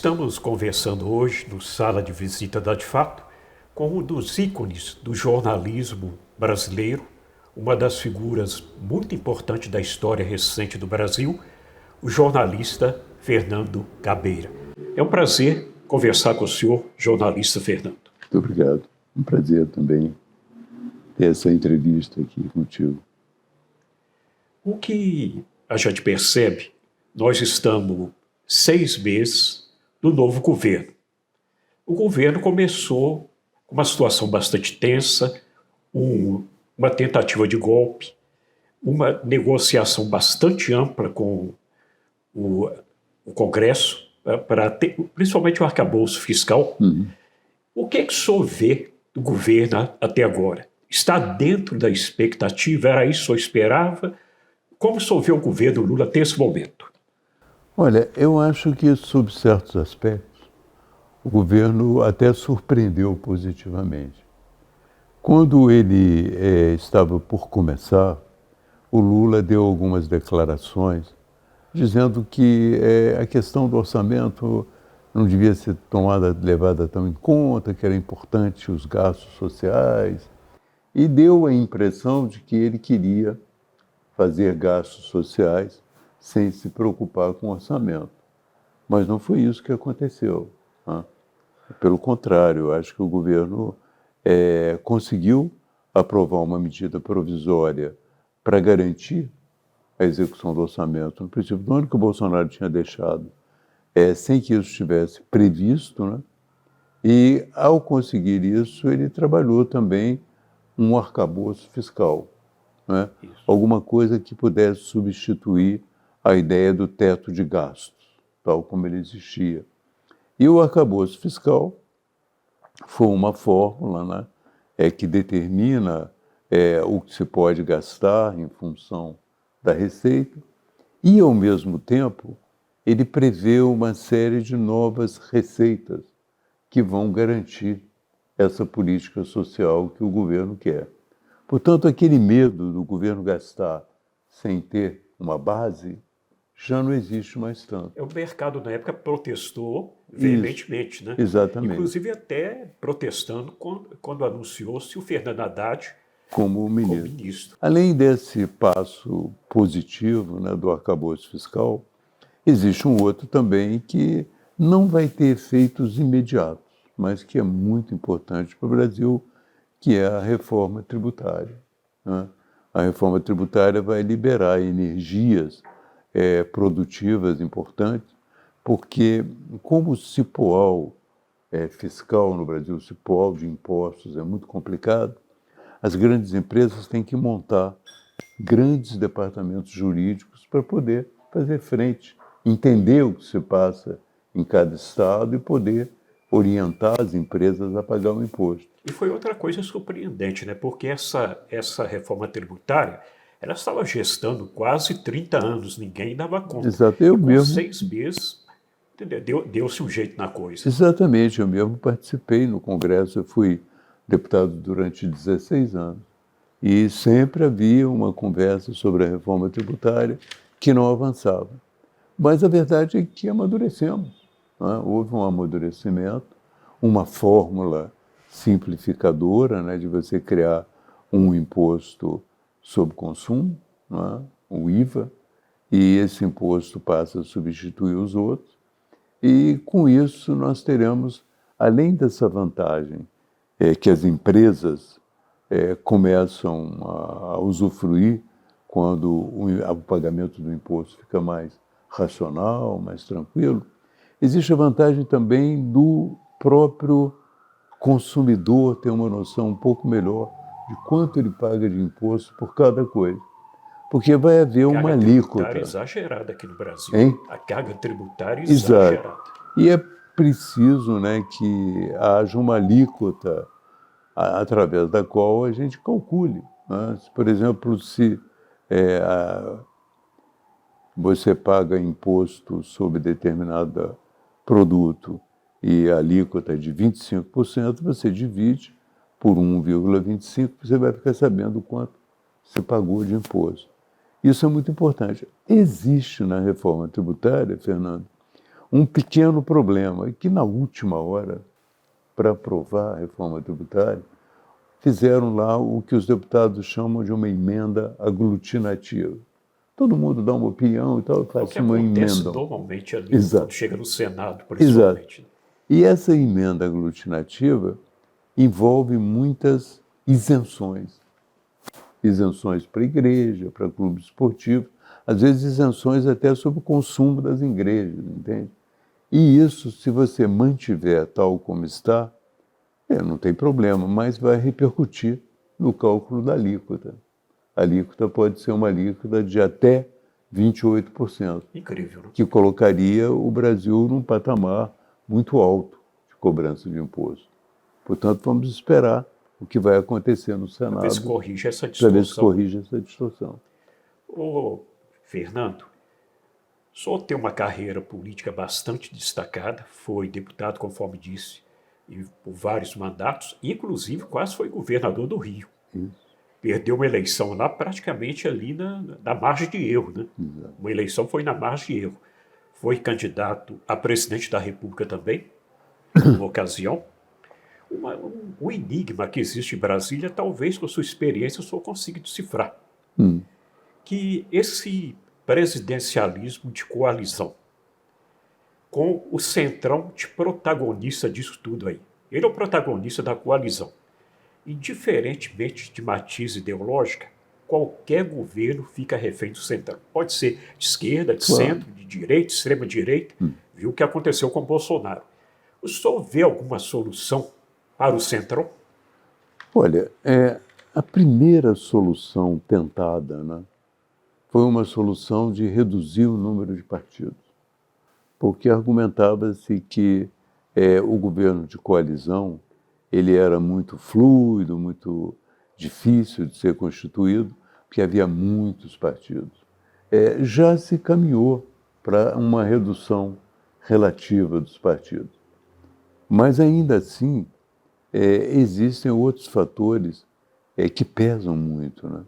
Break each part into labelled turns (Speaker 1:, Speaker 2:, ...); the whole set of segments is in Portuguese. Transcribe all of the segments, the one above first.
Speaker 1: Estamos conversando hoje no Sala de Visita da De Fato com um dos ícones do jornalismo brasileiro, uma das figuras muito importantes da história recente do Brasil, o jornalista Fernando Gabeira. É um prazer conversar com o senhor, jornalista Fernando.
Speaker 2: Muito obrigado. Um prazer também ter essa entrevista aqui contigo.
Speaker 1: O que a gente percebe, nós estamos 6 meses do novo governo. O governo começou com uma situação bastante tensa, uma tentativa de golpe, uma negociação bastante ampla com o Congresso, para ter, principalmente o arcabouço fiscal. O que o senhor vê do governo até agora? Está dentro da expectativa? Era isso que o senhor esperava? Como o senhor vê o governo Lula até esse momento?
Speaker 2: Olha, eu acho que, sob certos aspectos, o governo até surpreendeu positivamente. Quando ele estava por começar, o Lula deu algumas declarações dizendo que a questão do orçamento não devia ser levada tão em conta, que era importante os gastos sociais, e deu a impressão de que ele queria fazer gastos sociais sem se preocupar com o orçamento. Mas não foi isso que aconteceu. Né? Pelo contrário, eu acho que o governo conseguiu aprovar uma medida provisória para garantir a execução do orçamento no princípio do ano, que o Bolsonaro tinha deixado sem que isso estivesse previsto, né? E, ao conseguir isso, ele trabalhou também um arcabouço fiscal, né? Alguma coisa que pudesse substituir a ideia do teto de gastos, tal como ele existia. E o arcabouço fiscal foi uma fórmula, né, que determina o que se pode gastar em função da receita e, ao mesmo tempo, ele prevê uma série de novas receitas que vão garantir essa política social que o governo quer. Portanto, aquele medo do governo gastar sem ter uma base já não existe mais tanto.
Speaker 1: O mercado, na época, protestou veementemente, né?
Speaker 2: Exatamente.
Speaker 1: Inclusive até protestando quando anunciou-se o Fernando Haddad
Speaker 2: como ministro.
Speaker 1: Como ministro.
Speaker 2: Além desse passo positivo, né, do arcabouço fiscal, existe um outro também que não vai ter efeitos imediatos, mas que é muito importante para o Brasil, que é a reforma tributária. Né? A reforma tributária vai liberar energias produtivas importantes, porque como o cipoal fiscal no Brasil, o cipoal de impostos é muito complicado, as grandes empresas têm que montar grandes departamentos jurídicos para poder fazer frente, entender o que se passa em cada estado e poder orientar as empresas a pagar o imposto.
Speaker 1: E foi outra coisa surpreendente, né? Porque essa reforma tributária, ela estava gestando quase 30 anos, ninguém dava conta.
Speaker 2: Exato, eu mesmo.
Speaker 1: 6 meses, deu-se um jeito na coisa.
Speaker 2: Exatamente, eu mesmo participei no Congresso, eu fui deputado durante 16 anos. E sempre havia uma conversa sobre a reforma tributária que não avançava. Mas a verdade é que amadurecemos. Né? Houve um amadurecimento, uma fórmula simplificadora, né, de você criar um imposto sobre consumo, né, o IVA, e esse imposto passa a substituir os outros. E com isso nós teremos, além dessa vantagem, que as empresas começam a usufruir quando o pagamento do imposto fica mais racional, mais tranquilo, existe a vantagem também do próprio consumidor ter uma noção um pouco melhor de quanto ele paga de imposto por cada coisa. Porque vai haver uma alíquota.
Speaker 1: Carga tributária exagerada aqui no Brasil.
Speaker 2: Hein?
Speaker 1: A carga tributária exagerada.
Speaker 2: Exato. E é preciso, né, que haja uma alíquota através da qual a gente calcule. Né? Por exemplo, se você paga imposto sobre determinado produto e a alíquota é de 25%, você divide por 1,25%, você vai ficar sabendo quanto você pagou de imposto. Isso é muito importante. Existe na reforma tributária, Fernando, um pequeno problema, que na última hora, para aprovar a reforma tributária, fizeram lá o que os deputados chamam de uma emenda aglutinativa. Todo mundo dá uma opinião e tal,
Speaker 1: O
Speaker 2: faz
Speaker 1: que
Speaker 2: uma
Speaker 1: acontece
Speaker 2: emenda.
Speaker 1: normalmente ali,
Speaker 2: Exato.
Speaker 1: quando chega no Senado,
Speaker 2: Exato.
Speaker 1: principalmente.
Speaker 2: E essa emenda aglutinativa envolve muitas isenções. Isenções para igreja, para clube esportivo, às vezes isenções até sobre o consumo das igrejas, entende? E isso, se você mantiver tal como está, não tem problema, mas vai repercutir no cálculo da alíquota. A alíquota pode ser uma alíquota de até 28%,
Speaker 1: Incrível, né?
Speaker 2: que colocaria o Brasil num patamar muito alto de cobrança de imposto. Portanto, vamos esperar o que vai acontecer no
Speaker 1: Para ver se
Speaker 2: Senado
Speaker 1: corrige essa
Speaker 2: para ver se
Speaker 1: distorção.
Speaker 2: corrige essa distorção.
Speaker 1: Ô, Fernando, o senhor tem uma carreira política bastante destacada, foi deputado, conforme disse, e por vários mandatos, inclusive quase foi governador do Rio.
Speaker 2: Isso.
Speaker 1: Perdeu uma eleição lá praticamente ali na margem de erro, né?
Speaker 2: Exato.
Speaker 1: Uma eleição foi na margem de erro. Foi candidato a presidente da República também, numa ocasião. Um enigma que existe em Brasília, talvez com a sua experiência o senhor consiga decifrar. Que esse presidencialismo de coalizão, com o Centrão de protagonista disso tudo aí. Ele é o protagonista da coalizão. Indiferentemente de matiz ideológica, qualquer governo fica refém do Centrão. Pode ser de esquerda, de
Speaker 2: Claro.
Speaker 1: centro, de direita, extrema-direita. Viu o que aconteceu com Bolsonaro. O senhor vê alguma solução para o Centrão?
Speaker 2: Olha, a primeira solução tentada, né, foi uma solução de reduzir o número de partidos, porque argumentava-se que o governo de coalizão ele era muito fluido, muito difícil de ser constituído, porque havia muitos partidos. Já se caminhou para uma redução relativa dos partidos. Mas, ainda assim, existem outros fatores que pesam muito, né?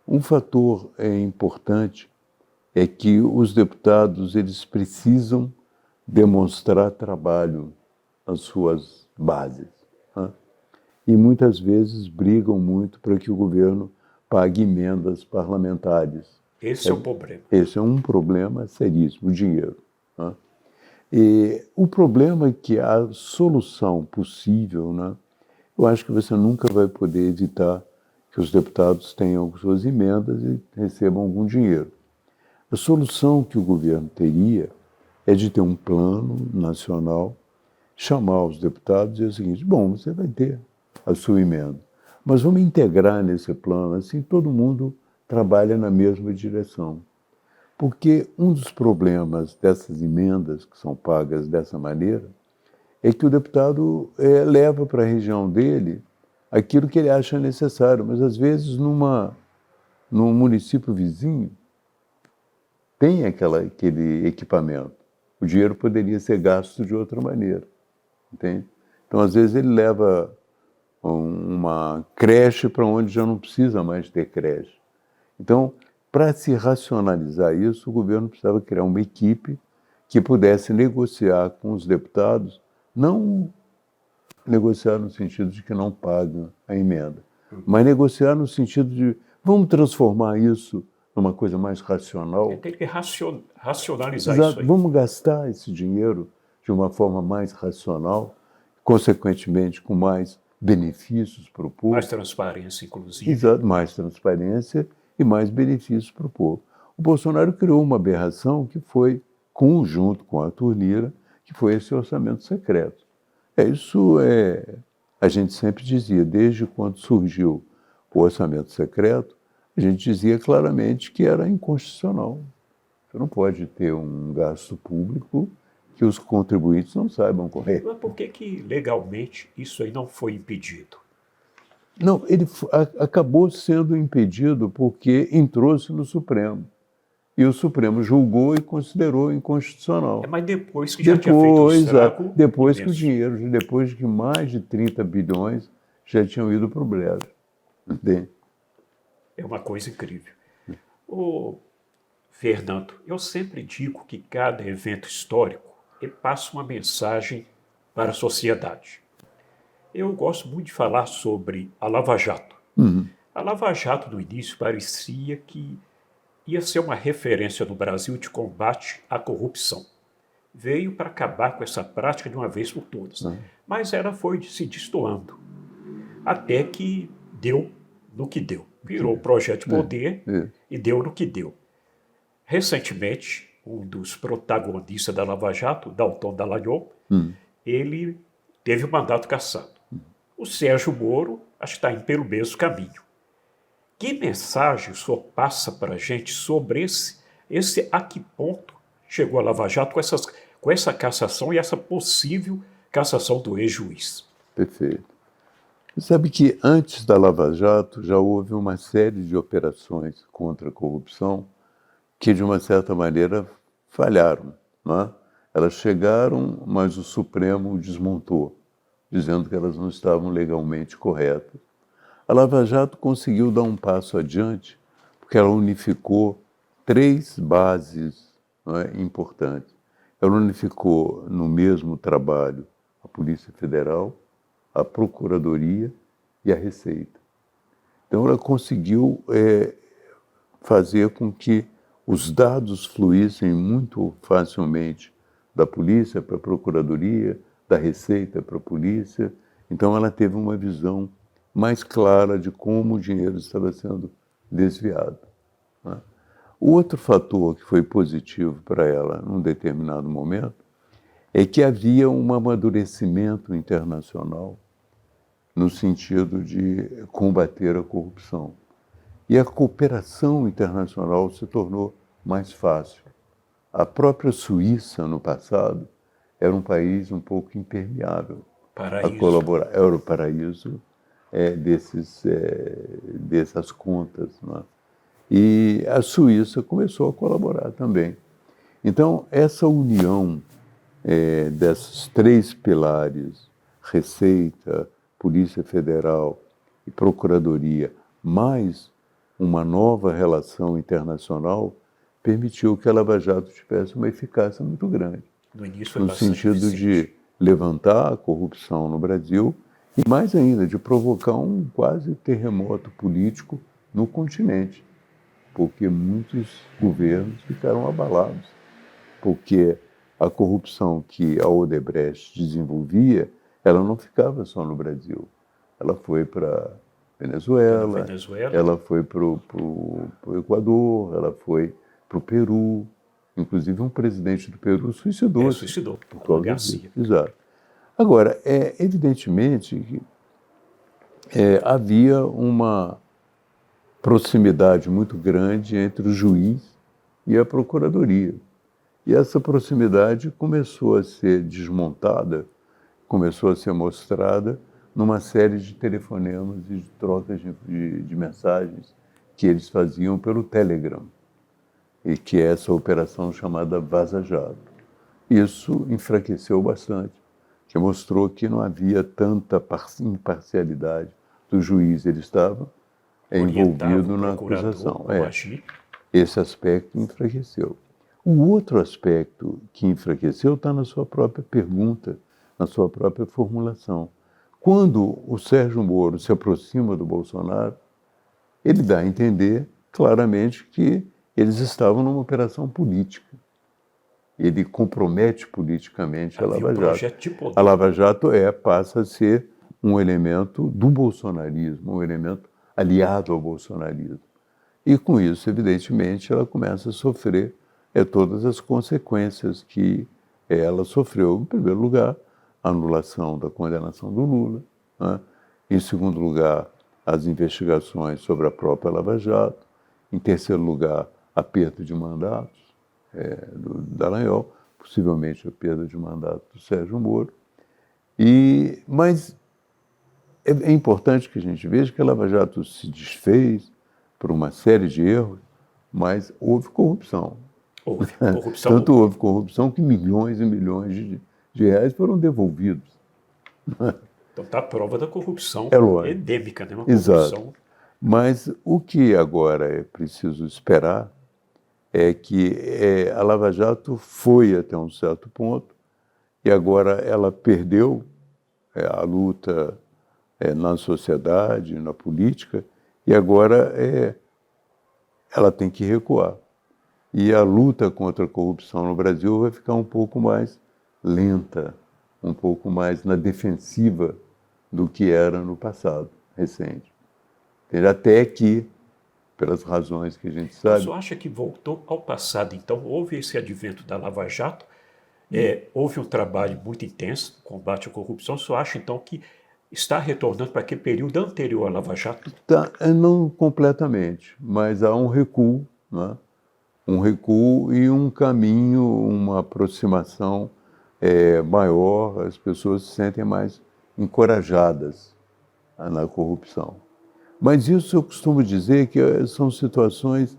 Speaker 2: Um fator importante é que os deputados eles precisam demonstrar trabalho às suas bases, né? E muitas vezes brigam muito para que o governo pague emendas parlamentares.
Speaker 1: Esse é o problema.
Speaker 2: Esse é um problema seríssimo, o dinheiro, né? E o problema é que a solução possível, né, eu acho que você nunca vai poder evitar que os deputados tenham suas emendas e recebam algum dinheiro. A solução que o governo teria é de ter um plano nacional, chamar os deputados e dizer o seguinte: bom, você vai ter a sua emenda, mas vamos integrar nesse plano, assim todo mundo trabalha na mesma direção. Porque um dos problemas dessas emendas que são pagas dessa maneira é que o deputado leva para a região dele aquilo que ele acha necessário, mas às vezes num município vizinho tem aquele equipamento. O dinheiro poderia ser gasto de outra maneira, entende? Então, às vezes, ele leva uma creche para onde já não precisa mais ter creche. Então, para se racionalizar isso, o governo precisava criar uma equipe que pudesse negociar com os deputados, não negociar no sentido de que não pagam a emenda, mas negociar no sentido de vamos transformar isso numa coisa mais racional.
Speaker 1: Tem que racionalizar
Speaker 2: Exato.
Speaker 1: isso aí.
Speaker 2: Vamos gastar esse dinheiro de uma forma mais racional, consequentemente com mais benefícios para o povo.
Speaker 1: Mais transparência, inclusive.
Speaker 2: Exato, mais transparência e mais benefícios para o povo. O Bolsonaro criou uma aberração que foi conjunto com a Turnira, que foi esse orçamento secreto. A gente sempre dizia, desde quando surgiu o orçamento secreto, a gente dizia claramente que era inconstitucional. Você não pode ter um gasto público que os contribuintes não saibam correr.
Speaker 1: Mas por que legalmente isso aí não foi impedido?
Speaker 2: Não, ele acabou sendo impedido porque entrou-se no Supremo. E o Supremo julgou e considerou inconstitucional.
Speaker 1: Mas depois que já tinha feito um estrago
Speaker 2: depois que o
Speaker 1: imenso.
Speaker 2: dinheiro, depois que mais de 30 bilhões já tinham ido para o brejo. Entende?
Speaker 1: É uma coisa incrível. Ô, Fernando, eu sempre digo que cada evento histórico e passa uma mensagem para a sociedade. Eu gosto muito de falar sobre a Lava Jato. A Lava Jato, no início, parecia que ia ser uma referência no Brasil de combate à corrupção. Veio para acabar com essa prática de uma vez por todas. Mas ela foi se destoando, até que deu no que deu. Virou o projeto de poder e deu no que deu. Recentemente, um dos protagonistas da Lava Jato, Dalton Dallagnol, ele teve o mandato cassado. O Sérgio Moro, acho que está indo pelo mesmo caminho. Que mensagem o senhor passa para a gente sobre esse a que ponto chegou a Lava Jato com essa cassação e essa possível cassação do ex-juiz?
Speaker 2: Perfeito. Você sabe que antes da Lava Jato já houve uma série de operações contra a corrupção que, de uma certa maneira, falharam. Não é? Elas chegaram, mas o Supremo desmontou, dizendo que elas não estavam legalmente corretas. A Lava Jato conseguiu dar um passo adiante, porque ela unificou 3 bases, não é, importantes. Ela unificou no mesmo trabalho a Polícia Federal, a Procuradoria e a Receita. Então, ela conseguiu fazer com que os dados fluíssem muito facilmente da Polícia para a Procuradoria, da Receita para a Polícia. Então, ela teve uma visão mais clara de como o dinheiro estava sendo desviado. Né? O outro fator que foi positivo para ela, num determinado momento, é que havia um amadurecimento internacional no sentido de combater a corrupção. E a cooperação internacional se tornou mais fácil. A própria Suíça, no passado, era um país um pouco impermeável a colaborar. Era o paraíso dessas contas. Né? E a Suíça começou a colaborar também. Então, essa união desses 3 pilares, Receita, Polícia Federal e Procuradoria, mais uma nova relação internacional, permitiu que a Lava Jato tivesse uma eficácia muito grande. No sentido de levantar a corrupção no Brasil e, mais ainda, de provocar um quase terremoto político no continente, porque muitos governos ficaram abalados, porque a corrupção que a Odebrecht desenvolvia, ela não ficava só no Brasil. Ela foi para Venezuela, ela foi para o Equador, ela foi para o Peru. Inclusive, um presidente do Peru suicidou-se.
Speaker 1: Suicidou, por causa Garcia.
Speaker 2: Exato. Agora, evidentemente que havia uma proximidade muito grande entre o juiz e a procuradoria. E essa proximidade começou a ser desmontada, começou a ser mostrada numa série de telefonemas e de trocas de mensagens que eles faziam pelo Telegram, e que é essa operação chamada Vaza Jato. Isso enfraqueceu bastante, que mostrou que não havia tanta imparcialidade do juiz. Ele estava envolvido na acusação. Esse aspecto enfraqueceu. O outro aspecto que enfraqueceu está na sua própria pergunta, na sua própria formulação. Quando o Sérgio Moro se aproxima do Bolsonaro, ele dá a entender claramente que eles estavam numa operação política. Ele compromete politicamente a Lava Jato. A Lava Jato passa a ser um elemento do bolsonarismo, um elemento aliado ao bolsonarismo. E com isso, evidentemente, ela começa a sofrer todas as consequências que ela sofreu. Em primeiro lugar, a anulação da condenação do Lula. Né? Em segundo lugar, as investigações sobre a própria Lava Jato. Em terceiro lugar, a perda de mandatos do Dallagnol, possivelmente a perda de mandato do Sérgio Moro. Mas é importante que a gente veja que a Lava Jato se desfez por uma série de erros, mas houve corrupção.
Speaker 1: Houve corrupção.
Speaker 2: Tanto houve corrupção que milhões e milhões de reais foram devolvidos.
Speaker 1: Então está a prova da corrupção endêmica, né? Uma
Speaker 2: Exato.
Speaker 1: corrupção.
Speaker 2: Mas o que agora é preciso esperar é que a Lava Jato foi até um certo ponto, e agora ela perdeu a luta na sociedade, na política, e agora ela tem que recuar. E a luta contra a corrupção no Brasil vai ficar um pouco mais lenta, um pouco mais na defensiva do que era no passado recente. Até que, pelas razões que a gente sabe...
Speaker 1: O senhor acha que voltou ao passado, então? Houve esse advento da Lava Jato, houve um trabalho muito intenso no combate à corrupção. O senhor acha, então, que está retornando para aquele período anterior à Lava Jato?
Speaker 2: Não completamente, mas há um recuo, né? Um recuo e um caminho, uma aproximação maior, as pessoas se sentem mais encorajadas na corrupção. Mas isso eu costumo dizer que são situações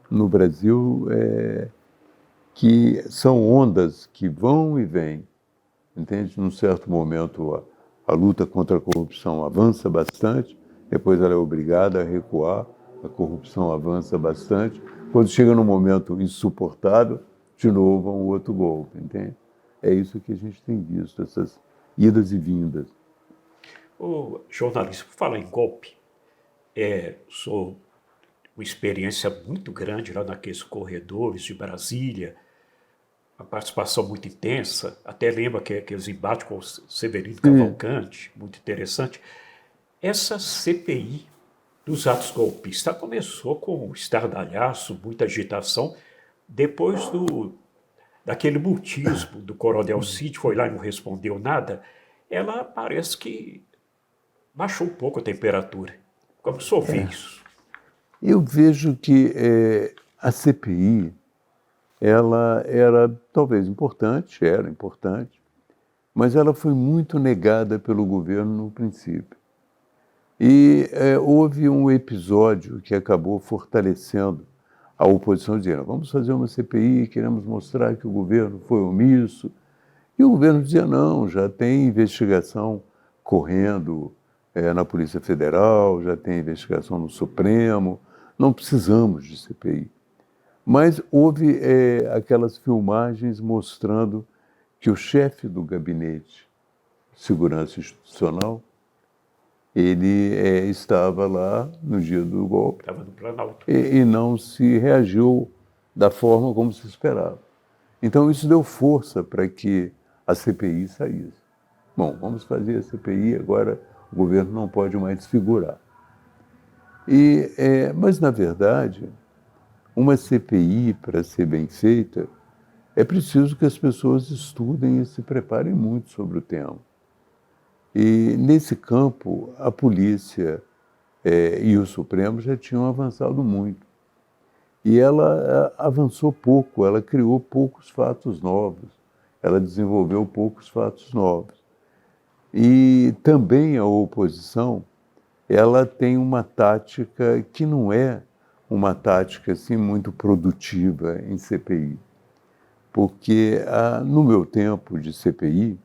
Speaker 2: no Brasil que são ondas que vão e vêm, entende? Num certo momento a luta contra a corrupção avança bastante, depois ela é obrigada a recuar, a corrupção avança bastante, quando chega num momento insuportável, de novo um outro golpe, entende? É isso que a gente tem visto, essas idas e vindas.
Speaker 1: O jornalista, por falar em golpe, sou uma experiência muito grande lá naqueles corredores de Brasília, uma participação muito intensa, até lembro aqueles embates com o Severino Cavalcante, muito interessante. Essa CPI dos atos golpistas começou com estardalhaço, muita agitação, depois daquele mutismo do Coronel Cid, foi lá e não respondeu nada, ela parece que baixou um pouco a temperatura. Como o senhor vê isso?
Speaker 2: Eu vejo que a CPI, ela era talvez importante, mas ela foi muito negada pelo governo no princípio. E houve um episódio que acabou fortalecendo a oposição, dizendo: vamos fazer uma CPI, queremos mostrar que o governo foi omisso. E o governo dizia: não, já tem investigação correndo na Polícia Federal, já tem investigação no Supremo, não precisamos de CPI. Mas houve aquelas filmagens mostrando que o chefe do Gabinete de Segurança Institucional, ele estava lá no dia do golpe.
Speaker 1: Estava no Planalto.
Speaker 2: E não se reagiu da forma como se esperava. Então isso deu força para que a CPI saísse. Bom, vamos fazer a CPI, agora o governo não pode mais desfigurar. Mas, na verdade, uma CPI, para ser bem feita, é preciso que as pessoas estudem e se preparem muito sobre o tema. E, nesse campo, a polícia e o Supremo já tinham avançado muito. E ela avançou pouco, ela criou poucos fatos novos, ela desenvolveu poucos fatos novos. E também a oposição, ela tem uma tática que não é uma tática assim, muito produtiva em CPI. Porque no meu tempo de CPI,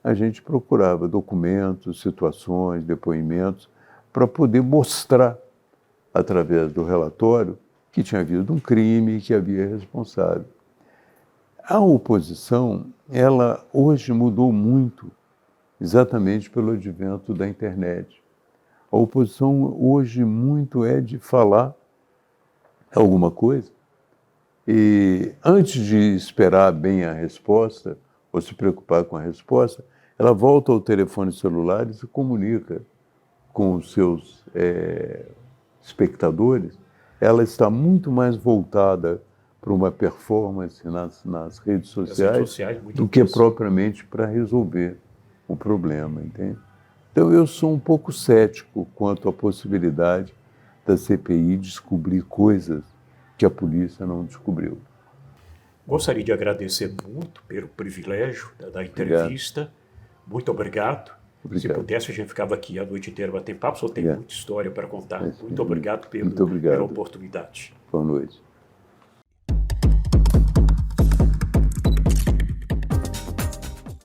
Speaker 2: a gente procurava documentos, situações, depoimentos, para poder mostrar, através do relatório, que tinha havido um crime, que havia responsável. A oposição, ela hoje mudou muito, exatamente pelo advento da internet. A oposição hoje muito de falar alguma coisa e, antes de esperar bem a resposta, ou se preocupar com a resposta, ela volta ao telefone celular e se comunica com os seus espectadores. Ela está muito mais voltada para uma performance nas redes sociais do que propriamente para resolver o problema, entende? Então eu sou um pouco cético quanto à possibilidade da CPI descobrir coisas que a polícia não descobriu.
Speaker 1: Gostaria de agradecer muito pelo privilégio da entrevista. Obrigado. Muito obrigado. Se pudesse, a gente ficava aqui a noite inteira batendo papo, só tem muita história para contar. Muito obrigado pela oportunidade.
Speaker 2: Boa noite.